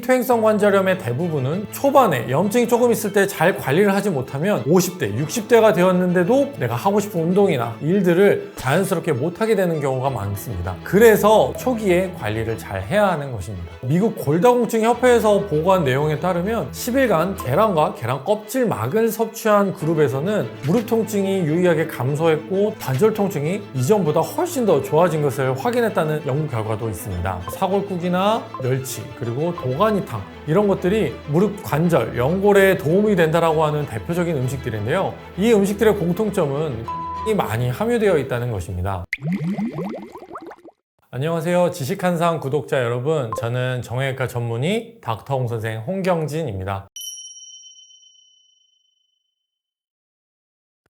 퇴행성 관절염의 대부분은 초반에 염증이 조금 있을 때 잘 관리를 하지 못하면 50대, 60대가 되었는데도 내가 하고 싶은 운동이나 일들을 자연스럽게 못하게 되는 경우가 많습니다. 그래서 초기에 관리를 잘 해야 하는 것입니다. 미국 골다공증 협회에서 보고한 내용에 따르면 10일간 계란과 계란 껍질막을 섭취한 그룹에서는 무릎 통증이 유의하게 감소했고 관절 통증이 이전보다 훨씬 더 좋아진 것을 확인했다는 연구 결과도 있습니다. 사골국이나 멸치, 그리고 도가니탕 이런 것들이 무릎 관절, 연골에 도움이 된다라고 하는 대표적인 음식들인데요. 이 음식들의 공통점은 많이 함유되어 있다는 것입니다. 안녕하세요. 지식한상 구독자 여러분, 저는 정형외과 전문의 닥터홍 선생 홍경진입니다.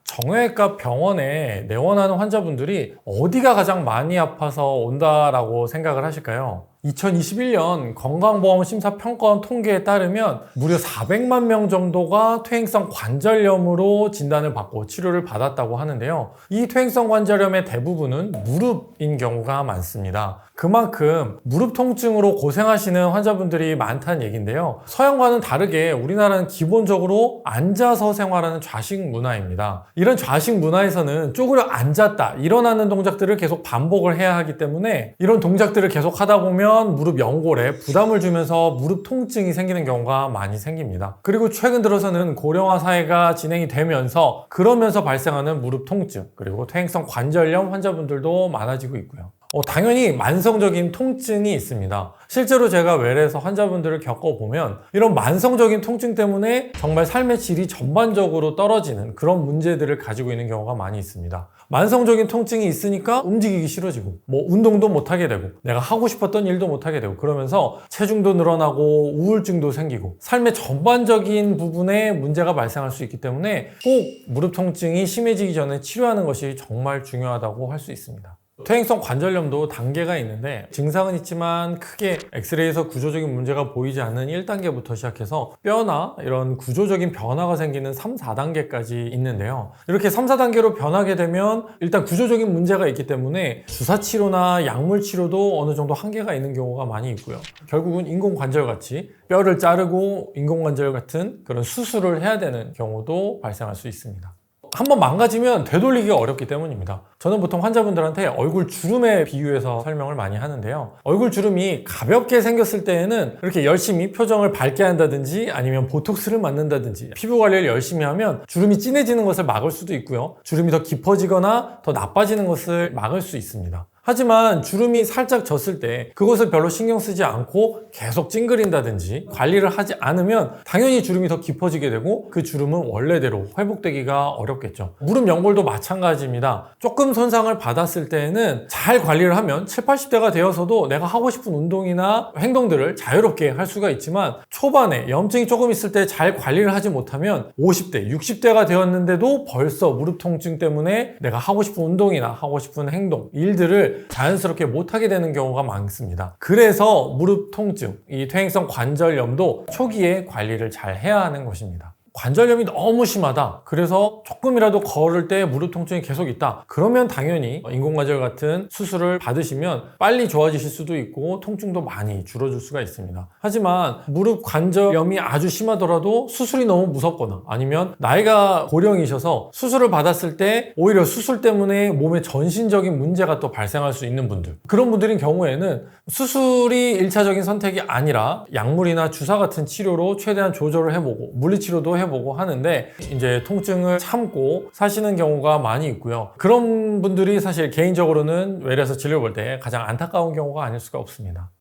정형외과 병원에 내원하는 환자분들이 어디가 가장 많이 아파서 온다라고 생각을 하실까요? 2021년 건강보험심사평가원 통계에 따르면 무려 400만 명 정도가 퇴행성 관절염으로 진단을 받고 치료를 받았다고 하는데요. 이 퇴행성 관절염의 대부분은 무릎인 경우가 많습니다. 그만큼 무릎 통증으로 고생하시는 환자분들이 많다는 얘기인데요. 서양과는 다르게 우리나라는 기본적으로 앉아서 생활하는 좌식 문화입니다. 이런 좌식 문화에서는 쪼그려 앉았다, 일어나는 동작들을 계속 반복을 해야 하기 때문에 이런 동작들을 계속 하다 보면 무릎 연골에 부담을 주면서 무릎 통증이 생기는 경우가 많이 생깁니다. 그리고 최근 들어서는 고령화 사회가 진행이 되면서 그러면서 발생하는 무릎 통증, 그리고 퇴행성 관절염 환자분들도 많아지고 있고요. 당연히 만성적인 통증이 있습니다. 실제로 제가 외래에서 환자분들을 겪어보면 이런 만성적인 통증 때문에 정말 삶의 질이 전반적으로 떨어지는 그런 문제들을 가지고 있는 경우가 많이 있습니다. 만성적인 통증이 있으니까 움직이기 싫어지고 운동도 못하게 되고 내가 하고 싶었던 일도 못하게 되고 그러면서 체중도 늘어나고 우울증도 생기고 삶의 전반적인 부분에 문제가 발생할 수 있기 때문에 꼭 무릎 통증이 심해지기 전에 치료하는 것이 정말 중요하다고 할 수 있습니다. 퇴행성 관절염도 단계가 있는데 증상은 있지만 크게 엑스레이에서 구조적인 문제가 보이지 않는 1단계부터 시작해서 뼈나 이런 구조적인 변화가 생기는 3, 4단계까지 있는데요. 이렇게 3, 4단계로 변하게 되면 일단 구조적인 문제가 있기 때문에 주사치료나 약물치료도 어느 정도 한계가 있는 경우가 많이 있고요. 결국은 인공관절같이 뼈를 자르고 인공관절 같은 그런 수술을 해야 되는 경우도 발생할 수 있습니다. 한번 망가지면 되돌리기가 어렵기 때문입니다. 저는 보통 환자분들한테 얼굴 주름에 비유해서 설명을 많이 하는데요. 얼굴 주름이 가볍게 생겼을 때에는 이렇게 열심히 표정을 밝게 한다든지 아니면 보톡스를 맞는다든지 피부 관리를 열심히 하면 주름이 진해지는 것을 막을 수도 있고요. 주름이 더 깊어지거나 더 나빠지는 것을 막을 수 있습니다. 하지만 주름이 살짝 졌을 때 그것을 별로 신경 쓰지 않고 계속 찡그린다든지 관리를 하지 않으면 당연히 주름이 더 깊어지게 되고 그 주름은 원래대로 회복되기가 어렵겠죠. 무릎 연골도 마찬가지입니다. 조금 손상을 받았을 때에는 잘 관리를 하면 7, 80대가 되어서도 내가 하고 싶은 운동이나 행동들을 자유롭게 할 수가 있지만 초반에 염증이 조금 있을 때 잘 관리를 하지 못하면 50대, 60대가 되었는데도 벌써 무릎 통증 때문에 내가 하고 싶은 운동이나 하고 싶은 행동, 일들을 자연스럽게 못하게 되는 경우가 많습니다. 그래서 무릎 통증, 이 퇴행성 관절염도 초기에 관리를 잘 해야 하는 것입니다. 관절염이 너무 심하다, 그래서 조금이라도 걸을 때 무릎 통증이 계속 있다, 그러면 당연히 인공관절 같은 수술을 받으시면 빨리 좋아지실 수도 있고 통증도 많이 줄어들 수가 있습니다. 하지만 무릎 관절염이 아주 심하더라도 수술이 너무 무섭거나 아니면 나이가 고령이셔서 수술을 받았을 때 오히려 수술 때문에 몸에 전신적인 문제가 또 발생할 수 있는 분들, 그런 분들인 경우에는 수술이 1차적인 선택이 아니라 약물이나 주사 같은 치료로 최대한 조절을 해보고 물리치료도 해보고 하는데 이제 통증을 참고 사시는 경우가 많이 있고요. 그런 분들이 사실 개인적으로는 외래에서 진료 볼 때 가장 안타까운 경우가 아닐 수가 없습니다.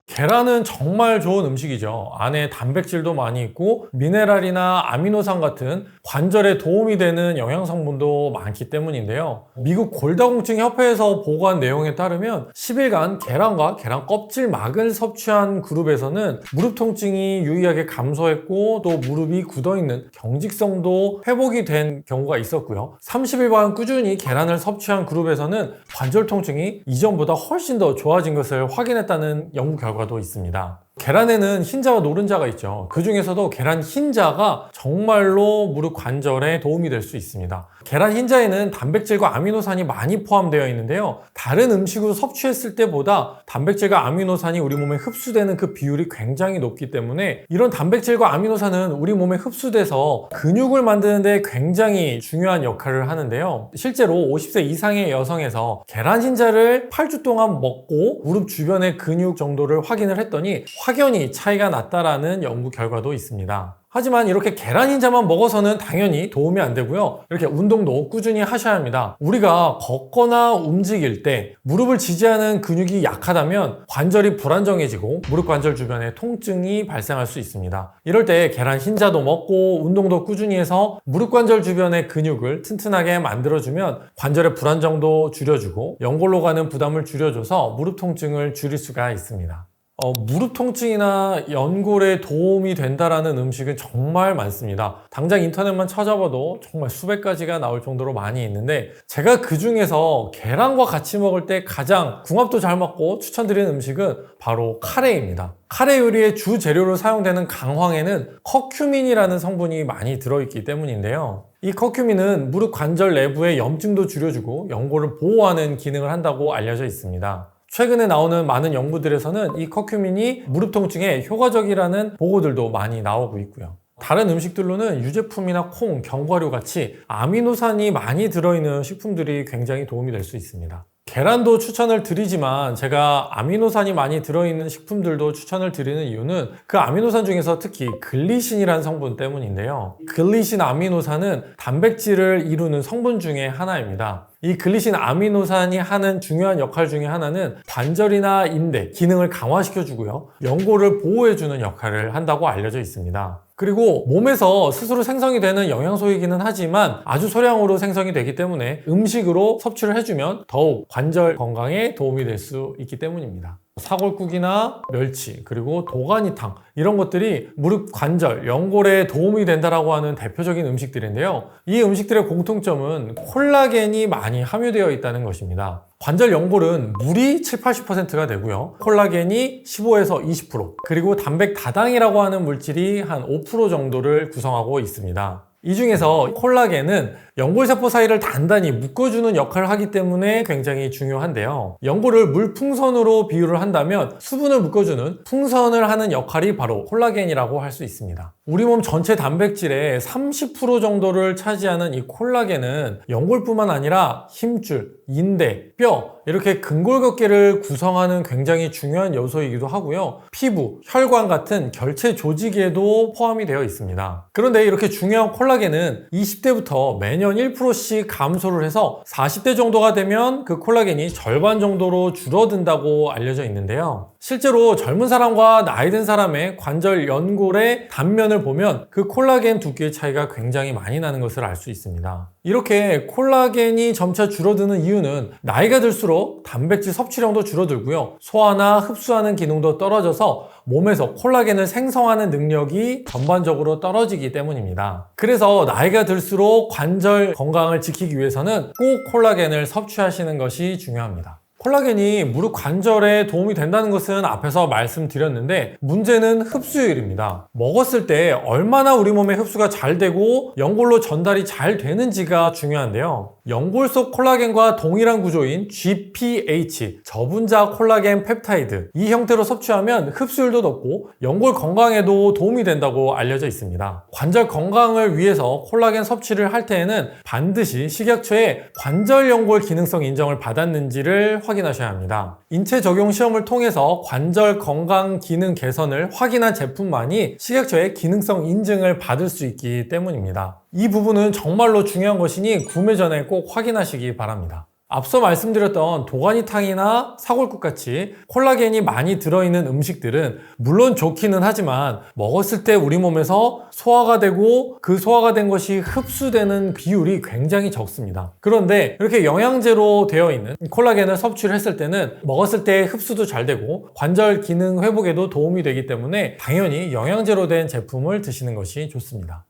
계란은 정말 좋은 음식이죠. 안에 단백질도 많이 있고 미네랄이나 아미노산 같은 관절에 도움이 되는 영양성분도 많기 때문인데요. 미국 골다공증 협회에서 보고한 내용에 따르면 10일간 계란과 계란 껍질막을 섭취한 그룹에서는 무릎 통증이 유의하게 감소했고 또 무릎이 굳어있는 경직성도 회복이 된 경우가 있었고요. 30일간 꾸준히 계란을 섭취한 그룹에서는 관절 통증이 이전보다 훨씬 더 좋아진 것을 확인했다는 연구 결과도 있습니다. 계란에는 흰자와 노른자가 있죠. 그 중에서도 계란 흰자가 정말로 무릎 관절에 도움이 될 수 있습니다. 계란 흰자에는 단백질과 아미노산이 많이 포함되어 있는데요. 다른 음식으로 섭취했을 때보다 단백질과 아미노산이 우리 몸에 흡수되는 그 비율이 굉장히 높기 때문에 이런 단백질과 아미노산은 우리 몸에 흡수돼서 근육을 만드는 데 굉장히 중요한 역할을 하는데요. 실제로 50세 이상의 여성에서 계란 흰자를 8주 동안 먹고 무릎 주변의 근육 정도를 확인을 했더니 확연히 차이가 났다라는 연구 결과도 있습니다. 하지만 이렇게 계란 흰자만 먹어서는 당연히 도움이 안 되고요. 이렇게 운동도 꾸준히 하셔야 합니다. 우리가 걷거나 움직일 때 무릎을 지지하는 근육이 약하다면 관절이 불안정해지고 무릎 관절 주변에 통증이 발생할 수 있습니다. 이럴 때 계란 흰자도 먹고 운동도 꾸준히 해서 무릎 관절 주변의 근육을 튼튼하게 만들어주면 관절의 불안정도 줄여주고 연골로 가는 부담을 줄여줘서 무릎 통증을 줄일 수가 있습니다. 무릎 통증이나 연골에 도움이 된다라는 음식은 정말 많습니다. 당장 인터넷만 찾아봐도 정말 수백 가지가 나올 정도로 많이 있는데 제가 그 중에서 계란과 같이 먹을 때 가장 궁합도 잘 맞고 추천드리는 음식은 바로 카레입니다. 카레 요리의 주 재료로 사용되는 강황에는 커큐민이라는 성분이 많이 들어있기 때문인데요. 이 커큐민은 무릎 관절 내부의 염증도 줄여주고 연골을 보호하는 기능을 한다고 알려져 있습니다. 최근에 나오는 많은 연구들에서는 이 커큐민이 무릎 통증에 효과적이라는 보고들도 많이 나오고 있고요. 다른 음식들로는 유제품이나 콩, 견과류 같이 아미노산이 많이 들어있는 식품들이 굉장히 도움이 될 수 있습니다. 계란도 추천을 드리지만 제가 아미노산이 많이 들어있는 식품들도 추천을 드리는 이유는 그 아미노산 중에서 특히 글리신이라는 성분 때문인데요. 글리신 아미노산은 단백질을 이루는 성분 중에 하나입니다. 이 글리신 아미노산이 하는 중요한 역할 중에 하나는 관절이나 인대 기능을 강화시켜주고요. 연골을 보호해주는 역할을 한다고 알려져 있습니다. 그리고 몸에서 스스로 생성이 되는 영양소이기는 하지만 아주 소량으로 생성이 되기 때문에 음식으로 섭취를 해주면 더욱 관절 건강에 도움이 될 수 있기 때문입니다. 사골국이나 멸치, 그리고 도가니탕 이런 것들이 무릎 관절, 연골에 도움이 된다라고 하는 대표적인 음식들인데요. 이 음식들의 공통점은 콜라겐이 많이 함유되어 있다는 것입니다. 관절 연골은 물이 70~80%가 되고요. 콜라겐이 15에서 20%, 그리고 단백 다당이라고 하는 물질이 한 5% 정도를 구성하고 있습니다. 이 중에서 콜라겐은 연골세포 사이를 단단히 묶어주는 역할을 하기 때문에 굉장히 중요한데요. 연골을 물풍선으로 비유를 한다면 수분을 묶어주는 풍선을 하는 역할이 바로 콜라겐이라고 할 수 있습니다. 우리 몸 전체 단백질의 30% 정도를 차지하는 이 콜라겐은 연골뿐만 아니라 힘줄, 인대, 뼈 이렇게 근골격계를 구성하는 굉장히 중요한 요소이기도 하고요. 피부, 혈관 같은 결체 조직에도 포함이 되어 있습니다. 그런데 이렇게 중요한 콜라겐은 20대부터 매년 1%씩 감소를 해서 40대 정도가 되면 그 콜라겐이 절반 정도로 줄어든다고 알려져 있는데요. 실제로 젊은 사람과 나이 든 사람의 관절 연골의 단면을 보면 그 콜라겐 두께의 차이가 굉장히 많이 나는 것을 알 수 있습니다. 이렇게 콜라겐이 점차 줄어드는 이유는 나이가 들수록 단백질 섭취량도 줄어들고요. 소화나 흡수하는 기능도 떨어져서 몸에서 콜라겐을 생성하는 능력이 전반적으로 떨어지기 때문입니다. 그래서 나이가 들수록 관절 건강을 지키기 위해서는 꼭 콜라겐을 섭취하시는 것이 중요합니다. 콜라겐이 무릎 관절에 도움이 된다는 것은 앞에서 말씀드렸는데 문제는 흡수율입니다. 먹었을 때 얼마나 우리 몸에 흡수가 잘 되고 연골로 전달이 잘 되는지가 중요한데요. 연골 속 콜라겐과 동일한 구조인 GPH, 저분자 콜라겐 펩타이드 이 형태로 섭취하면 흡수율도 높고 연골 건강에도 도움이 된다고 알려져 있습니다. 관절 건강을 위해서 콜라겐 섭취를 할 때에는 반드시 식약처의 관절 연골 기능성 인정을 받았는지를 확인하셔야 합니다. 인체 적용 시험을 통해서 관절 건강 기능 개선을 확인한 제품만이 식약처의 기능성 인증을 받을 수 있기 때문입니다. 이 부분은 정말로 중요한 것이니 구매 전에 꼭 확인하시기 바랍니다. 앞서 말씀드렸던 도가니탕이나 사골국 같이 콜라겐이 많이 들어있는 음식들은 물론 좋기는 하지만 먹었을 때 우리 몸에서 소화가 되고 그 소화가 된 것이 흡수되는 비율이 굉장히 적습니다. 그런데 이렇게 영양제로 되어 있는 콜라겐을 섭취를 했을 때는 먹었을 때 흡수도 잘 되고 관절 기능 회복에도 도움이 되기 때문에 당연히 영양제로 된 제품을 드시는 것이 좋습니다.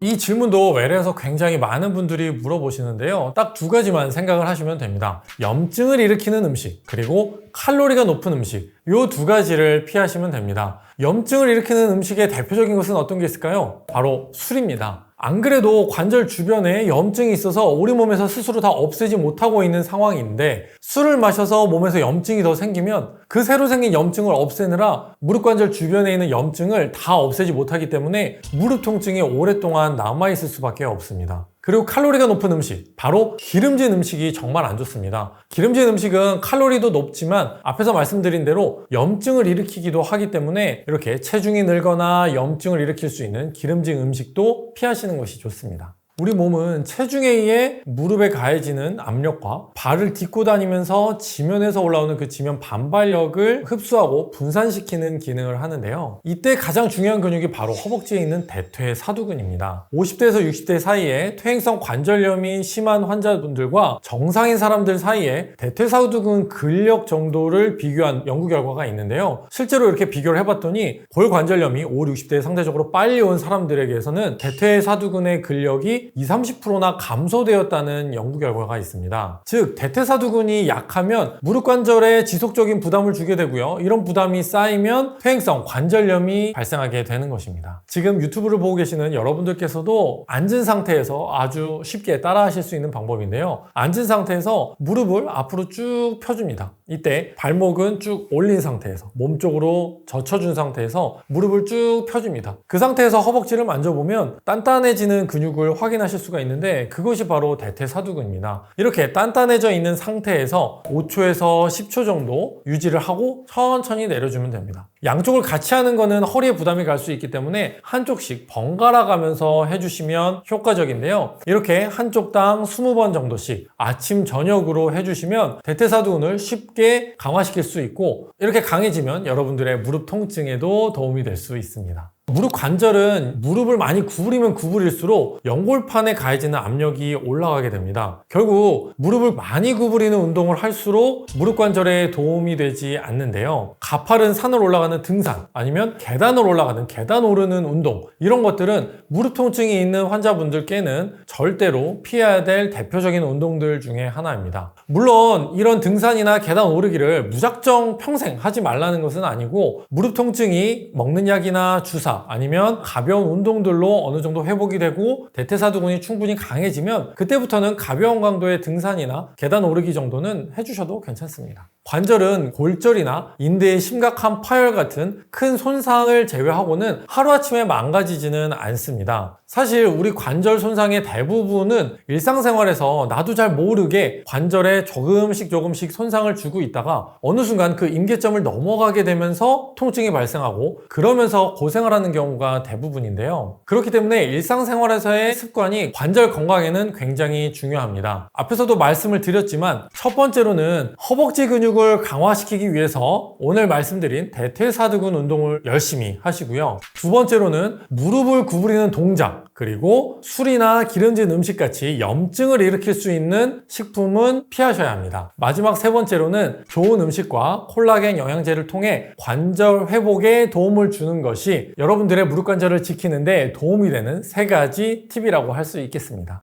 이 질문도 외래에서 굉장히 많은 분들이 물어보시는데요. 딱 두 가지만 생각을 하시면 됩니다. 염증을 일으키는 음식, 그리고 칼로리가 높은 음식, 이 두 가지를 피하시면 됩니다. 염증을 일으키는 음식의 대표적인 것은 어떤 게 있을까요? 바로 술입니다. 안 그래도 관절 주변에 염증이 있어서 우리 몸에서 스스로 다 없애지 못하고 있는 상황인데 술을 마셔서 몸에서 염증이 더 생기면 그 새로 생긴 염증을 없애느라 무릎 관절 주변에 있는 염증을 다 없애지 못하기 때문에 무릎 통증이 오랫동안 남아있을 수밖에 없습니다. 그리고 칼로리가 높은 음식, 바로 기름진 음식이 정말 안 좋습니다. 기름진 음식은 칼로리도 높지만 앞에서 말씀드린 대로 염증을 일으키기도 하기 때문에 이렇게 체중이 늘거나 염증을 일으킬 수 있는 기름진 음식도 피하시는 것이 좋습니다. 우리 몸은 체중에 의해 무릎에 가해지는 압력과 발을 딛고 다니면서 지면에서 올라오는 그 지면 반발력을 흡수하고 분산시키는 기능을 하는데요. 이때 가장 중요한 근육이 바로 허벅지에 있는 대퇴사두근입니다. 50대에서 60대 사이에 퇴행성 관절염이 심한 환자분들과 정상인 사람들 사이에 대퇴사두근 근력 정도를 비교한 연구 결과가 있는데요. 실제로 이렇게 비교를 해봤더니 골관절염이 50, 60대에 상대적으로 빨리 온 사람들에게서는 대퇴사두근의 근력이 20-30%나 감소되었다는 연구 결과가 있습니다. 즉 대퇴사두근이 약하면 무릎 관절에 지속적인 부담을 주게 되고요. 이런 부담이 쌓이면 퇴행성 관절염이 발생하게 되는 것입니다. 지금 유튜브를 보고 계시는 여러분들께서도 앉은 상태에서 아주 쉽게 따라 하실 수 있는 방법인데요. 앉은 상태에서 무릎을 앞으로 쭉 펴줍니다. 이때 발목은 쭉 올린 상태에서 몸쪽으로 젖혀준 상태에서 무릎을 쭉 펴줍니다. 그 상태에서 허벅지를 만져보면 단단해지는 근육을 확인하실 수가 있는데 그것이 바로 대퇴사두근입니다. 이렇게 단단해져 있는 상태에서 5초에서 10초 정도 유지를 하고 천천히 내려주면 됩니다. 양쪽을 같이 하는 거는 허리에 부담이 갈 수 있기 때문에 한쪽씩 번갈아 가면서 해주시면 효과적인데요. 이렇게 한쪽당 20번 정도씩 아침 저녁으로 해주시면 대퇴사두근을 쉽게 강화시킬 수 있고 이렇게 강해지면 여러분들의 무릎 통증에도 도움이 될 수 있습니다. 무릎 관절은 무릎을 많이 구부리면 구부릴수록 연골판에 가해지는 압력이 올라가게 됩니다. 결국 무릎을 많이 구부리는 운동을 할수록 무릎 관절에 도움이 되지 않는데요. 가파른 산을 올라가는 등산 아니면 계단을 올라가는 계단 오르는 운동 이런 것들은 무릎 통증이 있는 환자분들께는 절대로 피해야 될 대표적인 운동들 중에 하나입니다. 물론 이런 등산이나 계단 오르기를 무작정 평생 하지 말라는 것은 아니고 무릎 통증이 먹는 약이나 주사 아니면 가벼운 운동들로 어느 정도 회복이 되고 대퇴사두근이 충분히 강해지면 그때부터는 가벼운 강도의 등산이나 계단 오르기 정도는 해주셔도 괜찮습니다. 관절은 골절이나 인대의 심각한 파열 같은 큰 손상을 제외하고는 하루아침에 망가지지는 않습니다. 사실 우리 관절 손상의 대부분은 일상생활에서 나도 잘 모르게 관절에 조금씩 손상을 주고 있다가 어느 순간 그 임계점을 넘어가게 되면서 통증이 발생하고 그러면서 고생을 하는 경우가 대부분인데요. 그렇기 때문에 일상생활에서의 습관이 관절 건강에는 굉장히 중요합니다. 앞에서도 말씀을 드렸지만 첫 번째로는 허벅지 근육을 강화시키기 위해서 오늘 말씀드린 대퇴사두근 운동을 열심히 하시고요. 두 번째로는 무릎을 구부리는 동작 그리고 술이나 기름진 음식같이 염증을 일으킬 수 있는 식품은 피하셔야 합니다. 마지막 세 번째로는 좋은 음식과 콜라겐 영양제를 통해 관절 회복에 도움을 주는 것이 여러분들의 무릎 관절을 지키는 데 도움이 되는 세 가지 팁이라고 할 수 있겠습니다.